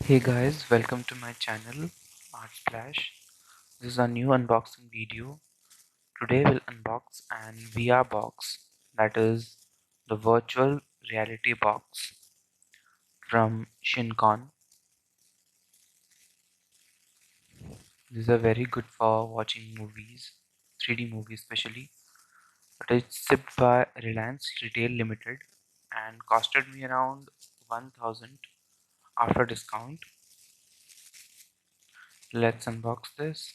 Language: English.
Hey guys, welcome to my channel ArtSplash. This is a new unboxing video. Today we'll unbox an VR box, that is the virtual reality box from Shincon. These are very good for watching movies, 3D movies especially. It is shipped by Reliance Retail Limited and costed me around 1000 after discount. Let's unbox this.